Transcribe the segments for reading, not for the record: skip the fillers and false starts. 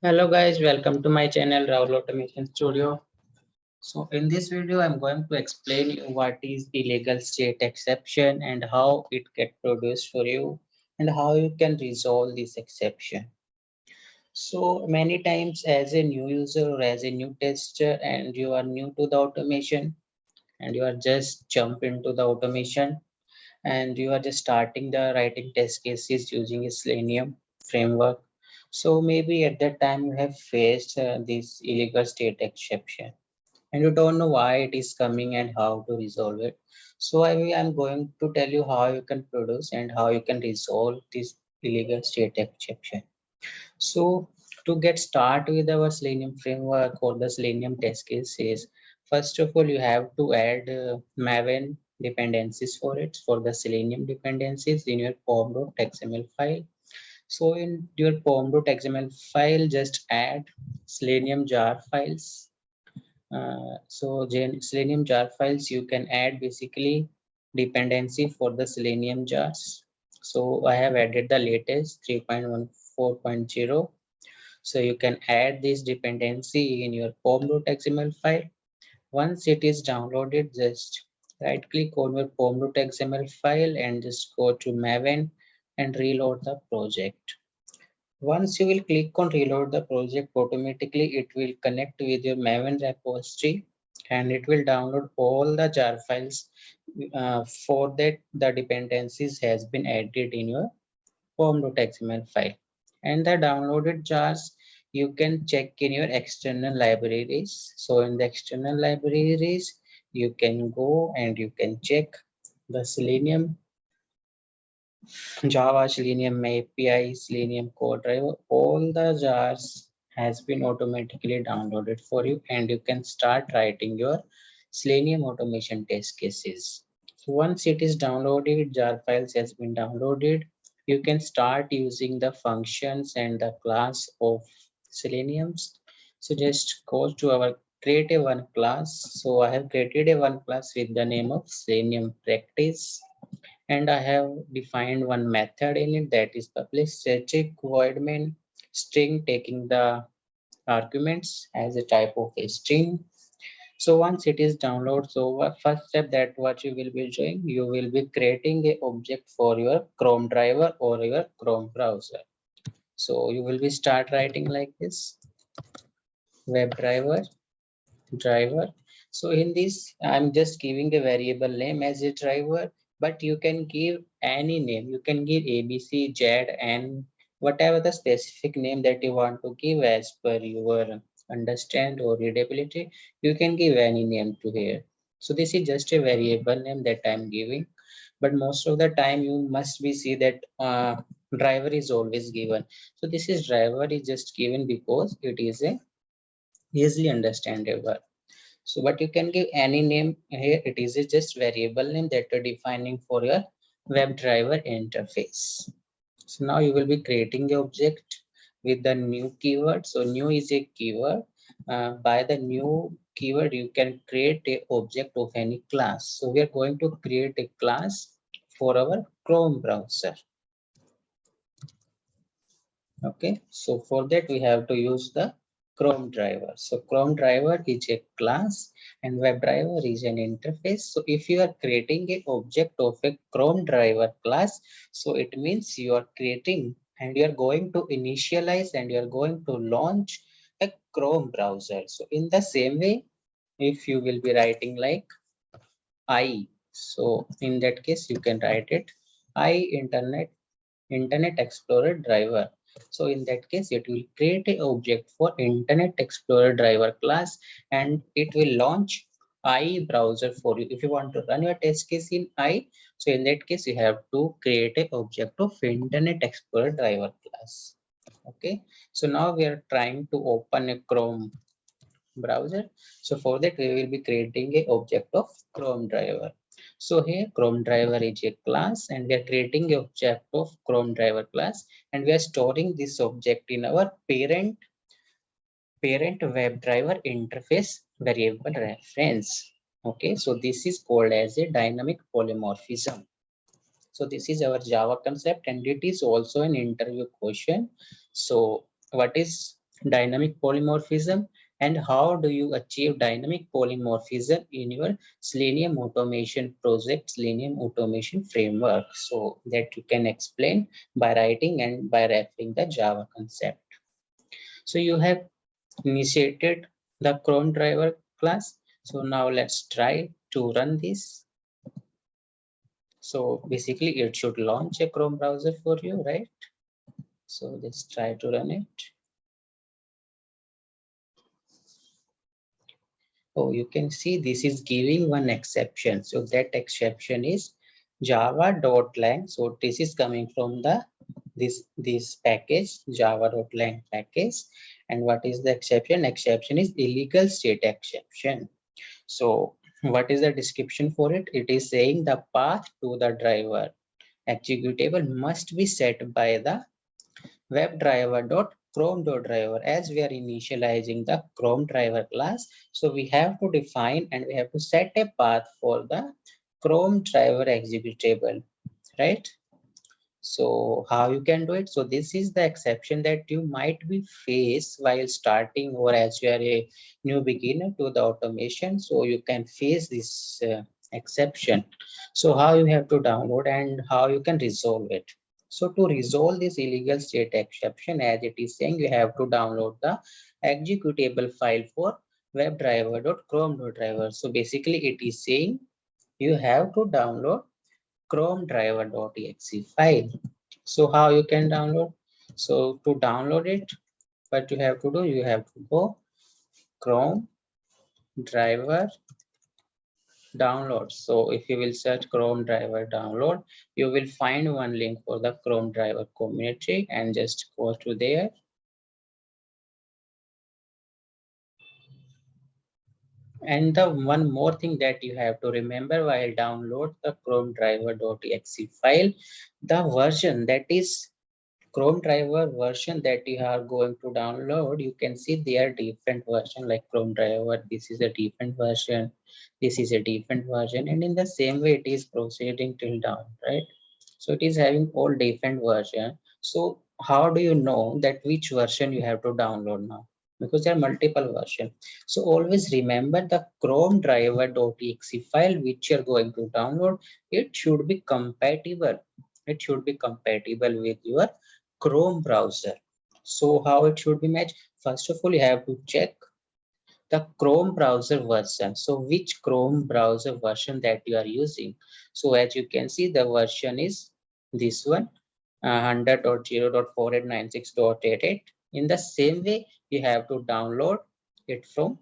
Hello guys, welcome to my channel Rahul Automation Studio. So in this video, I'm going to explain you what is illegal state exception and how it get produced for you and how you can resolve this exception. So many times as a new user or as a new tester and you are new to the automation and you are just jump into the automation and you are just starting the writing test cases using a Selenium framework. So maybe at that time you have faced this illegal state exception and you don't know why it is coming and how to resolve it. So I'm going to tell you how you can produce and how you can resolve this illegal state exception. So to get start with our Selenium framework or the Selenium test cases, first of all, you have to add Maven dependencies for the Selenium dependencies in your pom.xml file. So in your pom.xml file, just add Selenium jar files. Selenium jar files, you can add basically dependency for the Selenium jars. So I have added the latest 3.14.0. So you can add this dependency in your pom.xml file. Once it is downloaded, just right click on your pom.xml file and just go to Maven and reload the project. Once you will click on reload the project, automatically it will connect with your Maven repository and it will download all the jar files. For that, the dependencies has been added in your pom.xml file. And the downloaded jars, you can check in your external libraries. So in the external libraries, you can go and you can check the Selenium Java, Selenium API, Selenium ChromeDriver, all the jars has been automatically downloaded for you and you can start writing your Selenium automation test cases. So once it is downloaded, jar files has been downloaded, you can start using the functions and the class of Seleniums. So just go to our create a one class. So I have created a one class with the name of Selenium practice and I have defined one method in it that is publish static void main string taking the arguments as a type of a string. So once it is downloaded, so first step that what you will be doing, you will be creating a object for your Chrome driver or your Chrome browser. So you will be start writing like this WebDriver. So in this, I'm just giving a variable name as a driver, but you can give any name. You can give ABC, Z, and whatever the specific name that you want to give as per your understand or readability, you can give any name to here. So this is just a variable name that I'm giving, but most of the time you must be see that driver is always given. So this is driver is just given because it is a easily understandable. So but you can give any name here. It is a just variable name that you're defining for your WebDriver interface. So now you will be creating the object with the new keyword. So new is a keyword. By the new keyword, you can create a object of any class. So we are going to create a class for our Chrome browser. Okay, so for that we have to use the ChromeDriver. So ChromeDriver is a class and WebDriver is an interface. So if you are creating an object of a ChromeDriver class, so it means you are creating and you are going to initialize and you are going to launch a Chrome browser. So in the same way, if you will be writing like I, so in that case you can write it Internet Explorer driver. So in that case, it will create an object for Internet Explorer driver class and it will launch IE browser for you. If you want to run your test case in IE, so in that case, you have to create an object of Internet Explorer driver class. Okay, so now we are trying to open a Chrome browser. So for that, we will be creating a object of Chrome driver. So here Chrome driver is a class and we are creating a object of Chrome driver class and we are storing this object in our parent WebDriver interface variable reference. Okay, so this is called as a dynamic polymorphism. So this is our Java concept and it is also an interview question. So what is dynamic polymorphism, and how do you achieve dynamic polymorphism in your Selenium automation project, Selenium automation framework. So that you can explain by writing and by referring the Java concept. So you have initiated the ChromeDriver class. So now let's try to run this. So basically it should launch a Chrome browser for you, right? So let's try to run it. Oh, you can see this is giving one exception. So that exception is java.lang. So this is coming from the this package, java.lang package. And what is the exception? Exception is illegal state exception. So what is the description for it? It is saying the path to the driver executable must be set by the WebDriver.ChromeDriver. As we are initializing the ChromeDriver class, so we have to define and we have to set a path for the ChromeDriver executable, right? So how you can do it? So this is the exception that you might be face while starting, or as you are a new beginner to the automation. So you can face this exception. So how you have to download and how you can resolve it. So to resolve this illegal state exception, as it is saying, you have to download the executable file for WebDriver.ChromeDriver. So basically it is saying you have to download ChromeDriver.exe file. So how you can download? So to download it, what you have to do, you have to go Chrome driver download. So if you will search Chrome driver download, you will find one link for the Chrome driver community, and just go to there. And the one more thing that you have to remember while download the Chrome driver.exe file, the version that is ChromeDriver version that you are going to download, you can see there are different version like ChromeDriver. This is a different version. This is a different version, and in the same way it is proceeding till down, right? So it is having all different version. So how do you know that which version you have to download now? Because there are multiple versions. So always remember the ChromeDriver.exe file which you are going to download. It should be compatible. It should be compatible with your Chrome browser. So how it should be matched? First of all, you have to check the Chrome browser version. So which Chrome browser version that you are using? So as you can see, the version is this one, 100.0.4896.88. In the same way, you have to download it from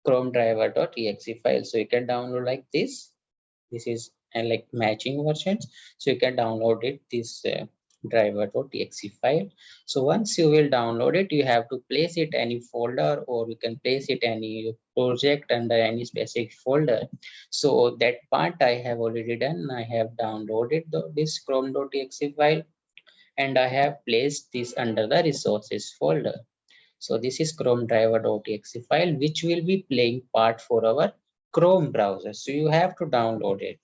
ChromeDriver.exe file. So you can download like this. This is like matching versions, so you can download it this driver.exe file. So once you will download it, you have to place it any folder, or you can place it any project under any specific folder. So that part I have already done. I have downloaded this chrome.exe file, and I have placed this under the resources folder. So this is ChromeDriver.exe file which will be playing part for our Chrome browser. So you have to download it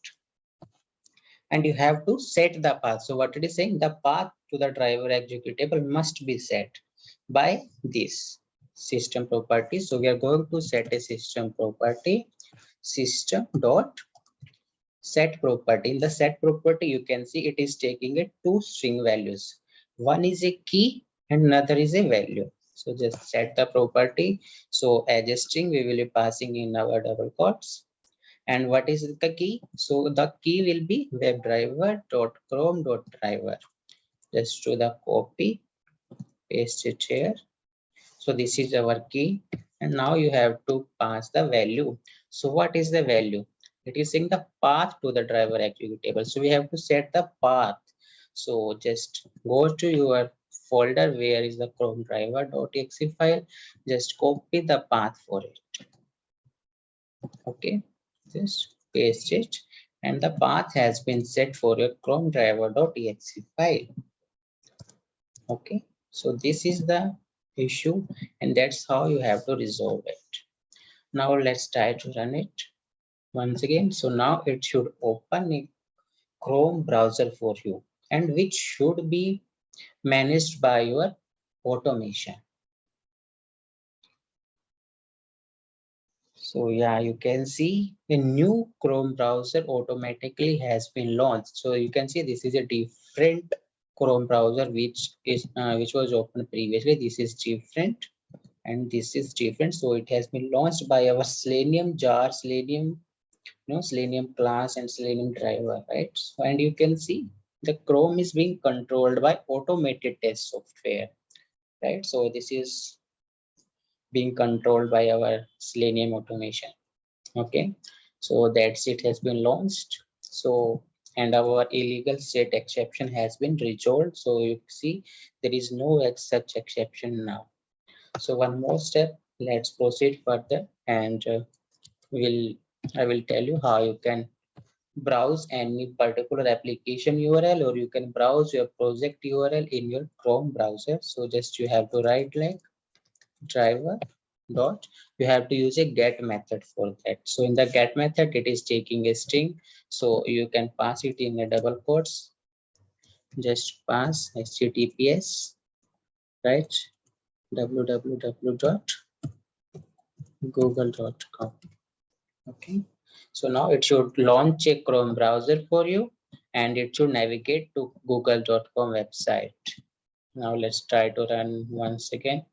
and you have to set the path. So what it is saying, the path to the driver executable must be set by this system property. So we are going to set a system property, system dot set property. In the set property, you can see it is taking a two string values. One is a key and another is a value. So just set the property. So as a string, we will be passing in our double quotes. And what is the key? So the key will be webdriver.chrome.driver. Just do the copy, paste it here. So this is our key, and now you have to pass the value. So what is the value? It is saying the path to the driver executable. So we have to set the path. So just go to your folder where is the Chrome driver.exe file. Just copy the path for it. Okay, just paste it, and the path has been set for your Chrome driver.exe file. Okay, so this is the issue, and that's how you have to resolve it. Now let's try to run it once again. So now it should open a Chrome browser for you, and which should be managed by your automation. So yeah, you can see the new Chrome browser automatically has been launched. So you can see this is a different Chrome browser which was open previously. This is different and this is different. So it has been launched by our Selenium jar, Selenium, Selenium class and Selenium driver, right? So, and you can see the Chrome is being controlled by automated test software, right? So this is being controlled by our Selenium automation. Okay, so that's it has been launched. So and our illegal state exception has been resolved. So you see there is no such exception now. So one more step, let's proceed further and will I will tell you how you can browse any particular application URL, or you can browse your project URL in your Chrome browser. So just you have to write like driver dot, you have to use a get method for that. So in the get method it is taking a string, so you can pass it in a double quotes, just pass https, right, www.google.com. Okay, so now it should launch a Chrome browser for you and it should navigate to google.com website. Now let's try to run once again.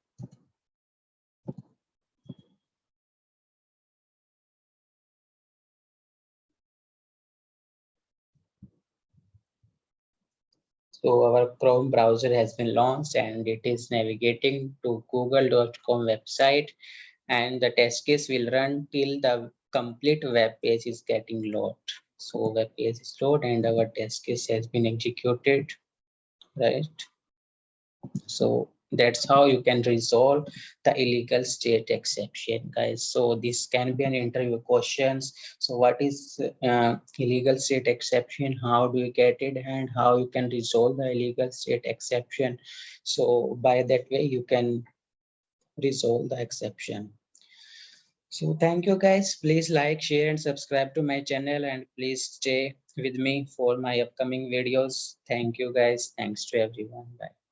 So our Chrome browser has been launched and it is navigating to google.com website, and the test case will run till the complete web page is getting loaded. So web page is loaded and our test case has been executed, right? So that's how you can resolve the illegal state exception, guys. So this can be an interview questions. So what is illegal state exception? How do you get it, and how you can resolve the illegal state exception? So by that way, you can resolve the exception. So thank you, guys. Please like, share, and subscribe to my channel, and please stay with me for my upcoming videos. Thank you, guys. Thanks to everyone. Bye.